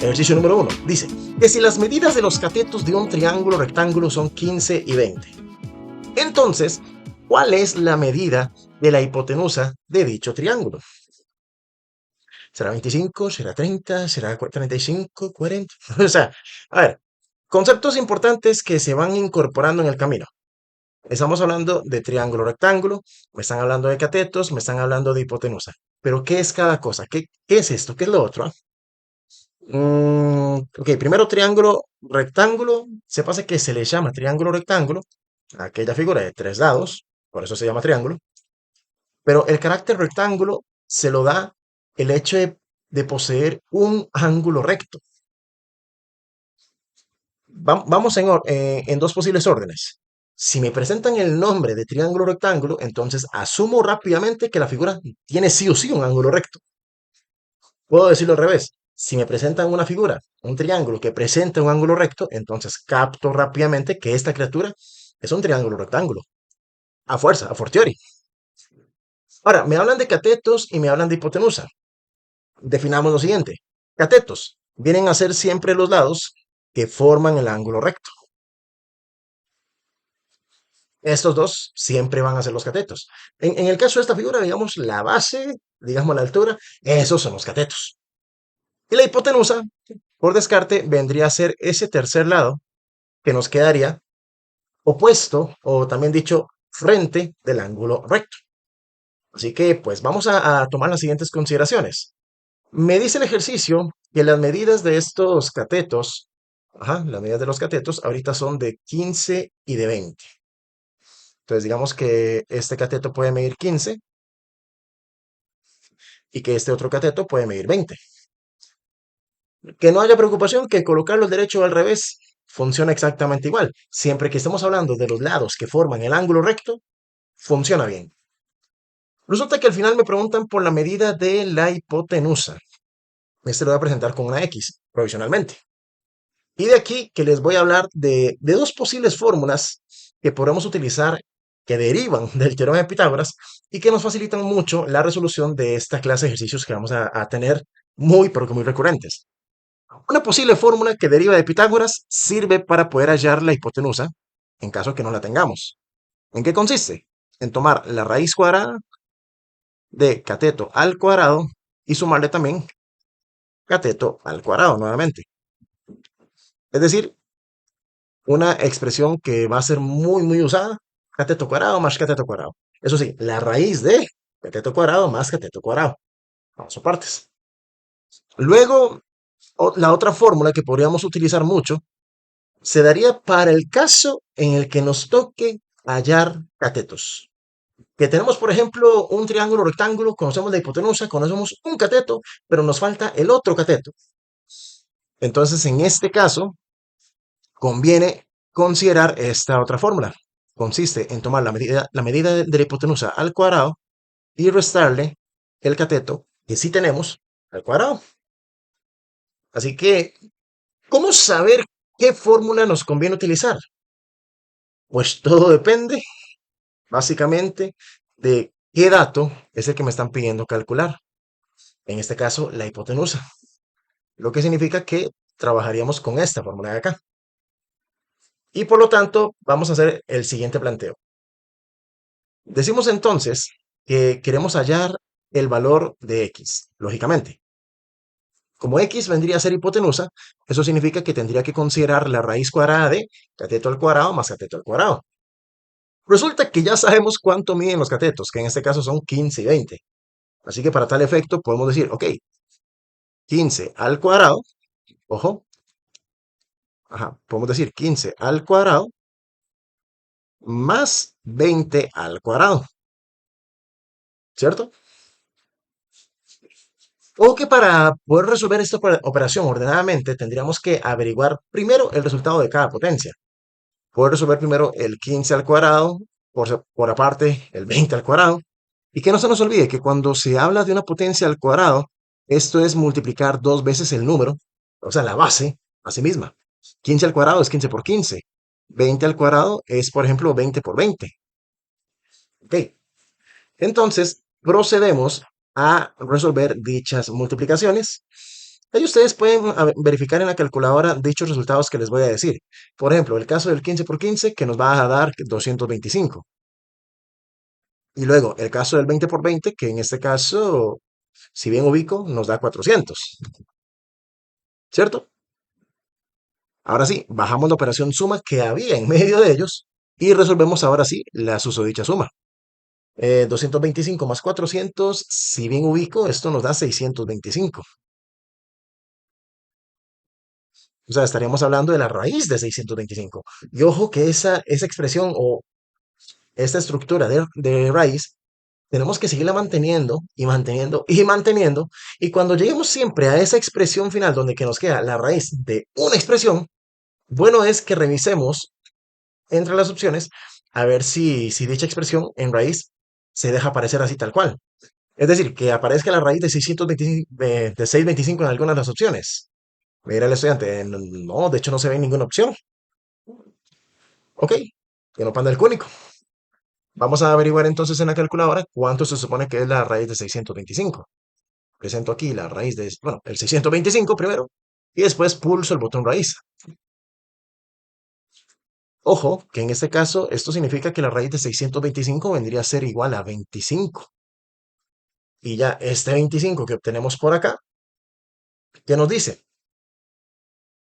Ejercicio número 1. Dice que si las medidas de los catetos de un triángulo rectángulo son 15 y 20, entonces, ¿cuál es la medida de la hipotenusa de dicho triángulo? ¿Será 25? ¿Será 30? ¿Será 35? ¿40? O sea, a ver, conceptos importantes que se van incorporando en el camino. Estamos hablando de triángulo rectángulo, me están hablando de catetos, me están hablando de hipotenusa. Pero ¿qué es cada cosa? ¿Qué es esto? ¿Qué es lo otro? Ok, primero triángulo rectángulo. Se pasa que se le llama triángulo rectángulo a aquella figura de tres lados, por eso se llama triángulo. Pero el carácter rectángulo se lo da el hecho de poseer un ángulo recto. Vamos en dos posibles órdenes. Si me presentan el nombre de triángulo rectángulo, entonces asumo rápidamente que la figura tiene sí o sí un ángulo recto. Puedo decirlo al revés. Si me presentan una figura, un triángulo que presenta un ángulo recto, entonces capto rápidamente que esta criatura es un triángulo rectángulo. A fuerza, a fortiori. Ahora, me hablan de catetos y me hablan de hipotenusa. Definamos lo siguiente. Catetos vienen a ser siempre los lados que forman el ángulo recto. Estos dos siempre van a ser los catetos. En el caso de esta figura, digamos la base, digamos la altura, esos son los catetos. Y la hipotenusa, por descarte, vendría a ser ese tercer lado que nos quedaría opuesto, o también dicho, frente del ángulo recto. Así que, pues vamos a tomar las siguientes consideraciones. Me dice el ejercicio que las medidas de estos catetos, las medidas de los catetos ahorita son de 15 y de 20. Entonces, digamos que este cateto puede medir 15 y que este otro cateto puede medir 20. Que no haya preocupación, que colocarlo al derecho o al revés funciona exactamente igual. Siempre que estemos hablando de los lados que forman el ángulo recto, funciona bien. Resulta que al final me preguntan por la medida de la hipotenusa. Este lo voy a presentar con una X, provisionalmente. Y de aquí que les voy a hablar de dos posibles fórmulas que podemos utilizar que derivan del teorema de Pitágoras y que nos facilitan mucho la resolución de esta clase de ejercicios que vamos a tener muy, pero que muy recurrentes. Una posible fórmula que deriva de Pitágoras sirve para poder hallar la hipotenusa en caso que no la tengamos. ¿En qué consiste? En tomar la raíz cuadrada de cateto al cuadrado y sumarle también cateto al cuadrado nuevamente. Es decir, una expresión que va a ser muy, muy usada, cateto cuadrado más cateto cuadrado. Eso sí, la raíz de cateto cuadrado más cateto cuadrado. Vamos a partes. Luego, la otra fórmula que podríamos utilizar mucho se daría para el caso en el que nos toque hallar catetos. Que tenemos, por ejemplo, un triángulo rectángulo, conocemos la hipotenusa, conocemos un cateto, pero nos falta el otro cateto. Entonces, en este caso, conviene considerar esta otra fórmula. Consiste en tomar la medida de la hipotenusa al cuadrado y restarle el cateto que sí tenemos al cuadrado. Así que, ¿cómo saber qué fórmula nos conviene utilizar? Pues todo depende, básicamente, de qué dato es el que me están pidiendo calcular. En este caso, la hipotenusa. Lo que significa que trabajaríamos con esta fórmula de acá. Y por lo tanto, vamos a hacer el siguiente planteo. Decimos entonces que queremos hallar el valor de x, lógicamente. Como x vendría a ser hipotenusa, eso significa que tendría que considerar la raíz cuadrada de cateto al cuadrado más cateto al cuadrado. Resulta que ya sabemos cuánto miden los catetos, que en este caso son 15 y 20. Así que para tal efecto podemos decir, ok, 15 al cuadrado, ojo, podemos decir 15 al cuadrado más 20 al cuadrado, ¿cierto? O que para poder resolver esta operación ordenadamente tendríamos que averiguar primero el resultado de cada potencia. Poder resolver primero el 15 al cuadrado, por aparte el 20 al cuadrado. Y que no se nos olvide que cuando se habla de una potencia al cuadrado, esto es multiplicar dos veces el número, o sea, la base a sí misma. 15 al cuadrado es 15 por 15. 20 al cuadrado es, por ejemplo, 20 por 20. Ok. Entonces, procedemos a resolver dichas multiplicaciones. Ahí ustedes pueden verificar en la calculadora dichos resultados que les voy a decir. Por ejemplo, el caso del 15 por 15 que nos va a dar 225. Y luego el caso del 20 por 20 que en este caso, si bien ubico, nos da 400. ¿Cierto? Ahora sí, bajamos la operación suma que había en medio de ellos y resolvemos ahora sí la susodicha suma. 225 más 400, si bien ubico, esto nos da 625. O sea, estaríamos hablando de la raíz de 625. Y ojo que esa expresión o esta estructura de raíz tenemos que seguirla manteniendo y manteniendo y manteniendo. Y cuando lleguemos siempre a esa expresión final donde que nos queda la raíz de una expresión, bueno es que revisemos entre las opciones a ver si dicha expresión en raíz se deja aparecer así tal cual. Es decir, que aparezca la raíz de 625, de 625 en alguna de las opciones. Mira el estudiante, no, de hecho no se ve ninguna opción. Ok, que no panda el cúnico. Vamos a averiguar entonces en la calculadora cuánto se supone que es la raíz de 625. Presento aquí la raíz de, bueno, el 625 primero y después pulso el botón raíz. Ojo, que en este caso esto significa que la raíz de 625 vendría a ser igual a 25. Y ya este 25 que obtenemos por acá, que nos dice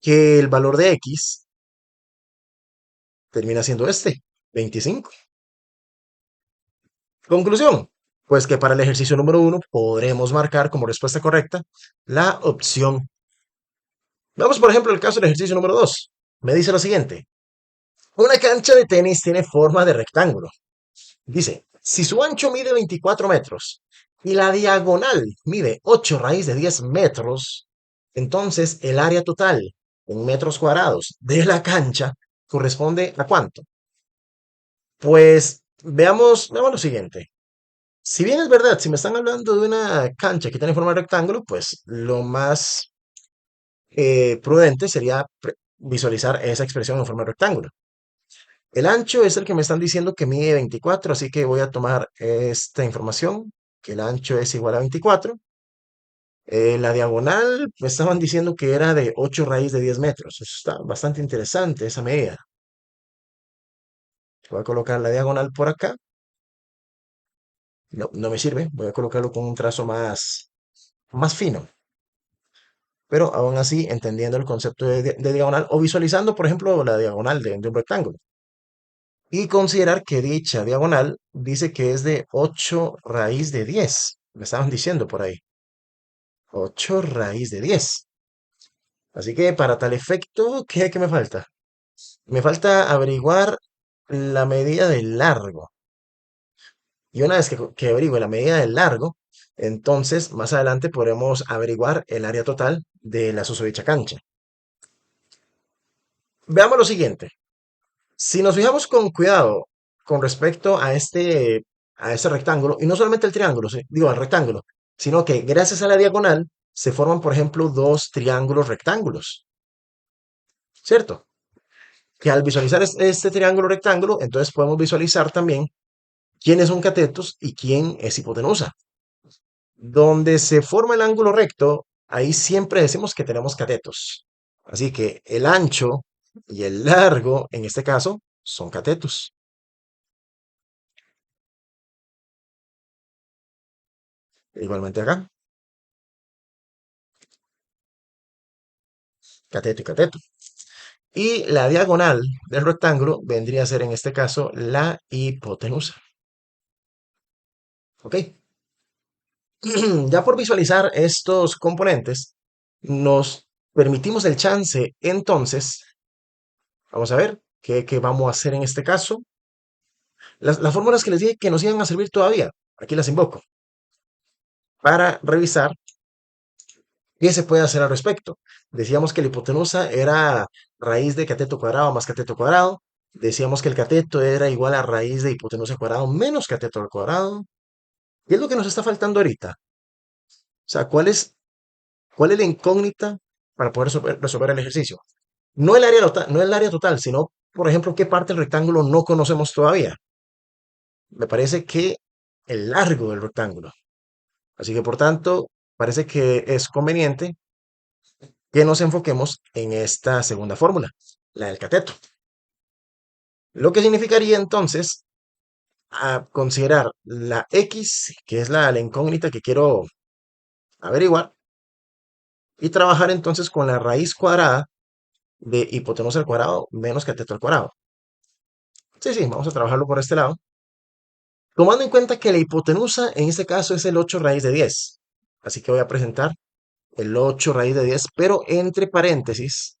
que el valor de x termina siendo este, 25. Conclusión, pues que para el ejercicio número uno podremos marcar como respuesta correcta la opción. Vamos por ejemplo al caso del ejercicio número 2. Me dice lo siguiente. Una cancha de tenis tiene forma de rectángulo. Dice, si su ancho mide 24 metros y la diagonal mide 8 raíz de 10 metros, entonces el área total en metros cuadrados de la cancha corresponde a ¿cuánto? Pues veamos lo siguiente. Si bien es verdad, si me están hablando de una cancha que tiene forma de rectángulo, pues lo más prudente sería visualizar esa expresión en forma de rectángulo. El ancho es el que me están diciendo que mide 24, así que voy a tomar esta información, que el ancho es igual a 24. La diagonal me estaban diciendo que era de 8 raíz de 10 metros. Eso está bastante interesante, esa medida. Voy a colocar la diagonal por acá. No, no me sirve. Voy a colocarlo con un trazo más fino. Pero aún así entendiendo el concepto de diagonal o visualizando, por ejemplo, la diagonal de un rectángulo. Y considerar que dicha diagonal dice que es de 8 raíz de 10. Me estaban diciendo por ahí. 8 raíz de 10. Así que para tal efecto, ¿qué me falta? Me falta averiguar la medida del largo. Y una vez que averigüe la medida del largo, entonces más adelante podremos averiguar el área total de la susodicha cancha. Veamos lo siguiente. Si nos fijamos con cuidado con respecto a este rectángulo, y no solamente el triángulo, digo, al rectángulo, sino que gracias a la diagonal se forman, por ejemplo, dos triángulos rectángulos, ¿cierto? Que al visualizar este triángulo rectángulo, entonces podemos visualizar también quiénes son catetos y quién es hipotenusa. Donde se forma el ángulo recto, ahí siempre decimos que tenemos catetos. Así que el ancho y el largo, en este caso, son catetos. Igualmente acá, cateto y cateto. Y la diagonal del rectángulo vendría a ser en este caso la hipotenusa. ¿Ok? Ya por visualizar estos componentes, nos permitimos el chance, entonces, vamos a ver qué vamos a hacer en este caso. Las fórmulas que les dije que nos iban a servir todavía, aquí las invoco, para revisar qué se puede hacer al respecto. Decíamos que la hipotenusa era raíz de cateto cuadrado más cateto cuadrado. Decíamos que el cateto era igual a raíz de hipotenusa cuadrado menos cateto al cuadrado. ¿Qué es lo que nos está faltando ahorita? O sea, ¿cuál es la incógnita para poder resolver el ejercicio? No el área total, sino, por ejemplo, qué parte del rectángulo no conocemos todavía. Me parece que el largo del rectángulo. Así que, por tanto, parece que es conveniente que nos enfoquemos en esta segunda fórmula, la del cateto. Lo que significaría entonces a considerar la x, que es la incógnita que quiero averiguar, y trabajar entonces con la raíz cuadrada de hipotenusa al cuadrado menos cateto al cuadrado. Sí, vamos a trabajarlo por este lado. Tomando en cuenta que la hipotenusa en este caso es el 8 raíz de 10. Así que voy a presentar el 8 raíz de 10, pero entre paréntesis.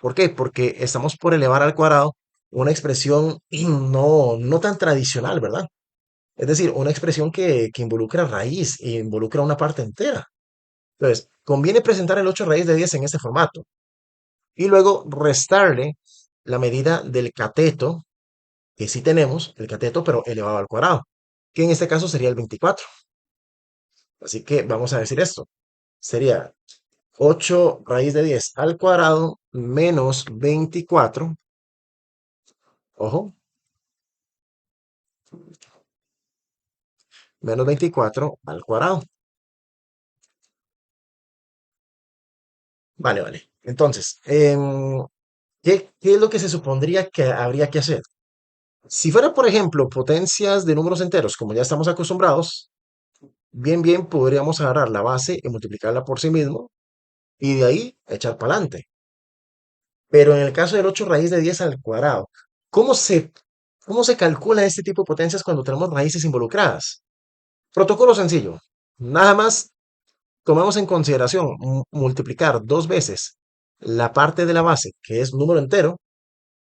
¿Por qué? Porque estamos por elevar al cuadrado una expresión no tan tradicional, ¿verdad? Es decir, una expresión que involucra raíz e involucra una parte entera. Entonces, conviene presentar el 8 raíz de 10 en este formato y luego restarle la medida del cateto, que sí tenemos, el cateto, pero elevado al cuadrado, que en este caso sería el 24. Así que vamos a decir esto. Sería 8 raíz de 10 al cuadrado menos 24. Ojo, menos 24 al cuadrado. Vale. Entonces, ¿qué es lo que se supondría que habría que hacer? Si fuera, por ejemplo, potencias de números enteros, como ya estamos acostumbrados, bien podríamos agarrar la base y multiplicarla por sí mismo y de ahí echar para adelante. Pero en el caso del 8 raíz de 10 al cuadrado, ¿cómo se, cómo se calcula este tipo de potencias cuando tenemos raíces involucradas? Protocolo sencillo. Nada más tomamos en consideración multiplicar dos veces la parte de la base, que es número entero,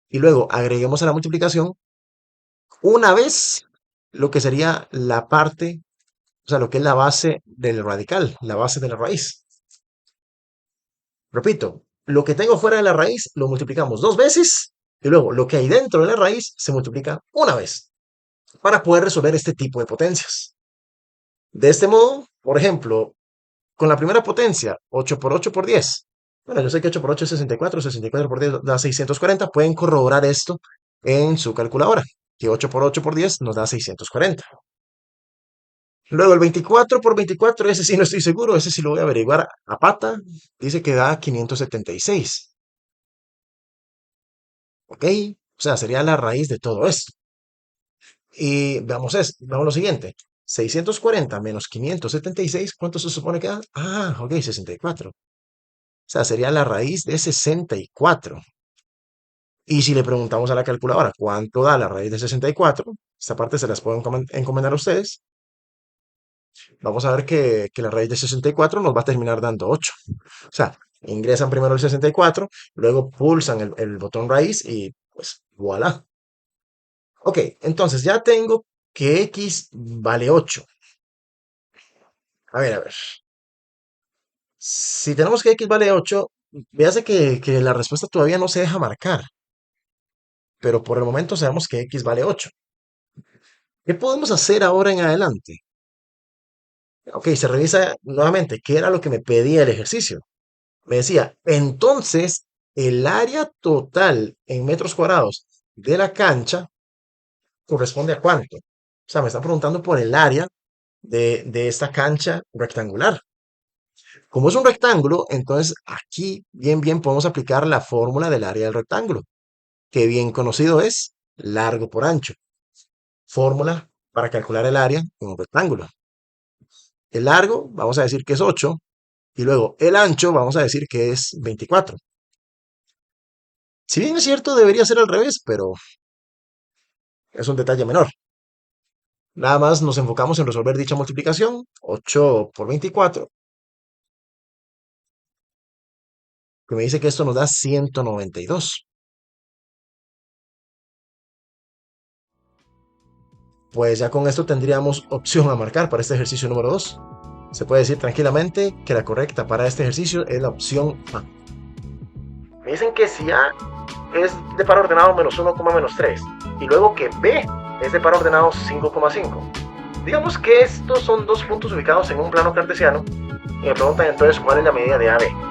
y luego agreguemos a la multiplicación una vez lo que sería la parte, o sea, lo que es la base del radical, la base de la raíz. Repito, lo que tengo fuera de la raíz lo multiplicamos dos veces y luego lo que hay dentro de la raíz se multiplica una vez para poder resolver este tipo de potencias. De este modo, por ejemplo, con la primera potencia, 8 por 8 por 10. Bueno, yo sé que 8 por 8 es 64, 64 por 10 da 640. Pueden corroborar esto en su calculadora, que 8 por 8 por 10 nos da 640. Luego el 24 por 24, ese sí no estoy seguro, ese sí lo voy a averiguar a pata. Dice que da 576. ¿Ok? O sea, sería la raíz de todo esto. Y veamos lo siguiente. 640 menos 576, ¿cuánto se supone que da? Ah, ok, 64. O sea, sería la raíz de 64. Y si le preguntamos a la calculadora cuánto da la raíz de 64, esta parte se las puedo encomendar a ustedes. Vamos a ver que la raíz de 64 nos va a terminar dando 8. O sea, ingresan primero el 64, luego pulsan el botón raíz y pues voilà. Ok, entonces ya tengo que x vale 8. A ver. Si tenemos que x vale 8, véase que la respuesta todavía no se deja marcar, pero por el momento sabemos que x vale 8. ¿Qué podemos hacer ahora en adelante? Ok, se revisa nuevamente qué era lo que me pedía el ejercicio. Me decía, entonces, el área total en metros cuadrados de la cancha corresponde a cuánto. O sea, me está preguntando por el área de esta cancha rectangular. Como es un rectángulo, entonces aquí bien podemos aplicar la fórmula del área del rectángulo, que bien conocido es largo por ancho. Fórmula para calcular el área en un rectángulo. El largo, vamos a decir que es 8, y luego el ancho, vamos a decir que es 24. Si bien es cierto, debería ser al revés, pero es un detalle menor. Nada más nos enfocamos en resolver dicha multiplicación, 8 por 24, que me dice que esto nos da 192. Pues ya con esto tendríamos opción a marcar para este ejercicio número 2. Se puede decir tranquilamente que la correcta para este ejercicio es la opción A. Me dicen que si A es de par ordenado menos 1, menos 3 y luego que B es de par ordenado 5,5. Digamos que estos son dos puntos ubicados en un plano cartesiano y me preguntan entonces cuál es la medida de AB.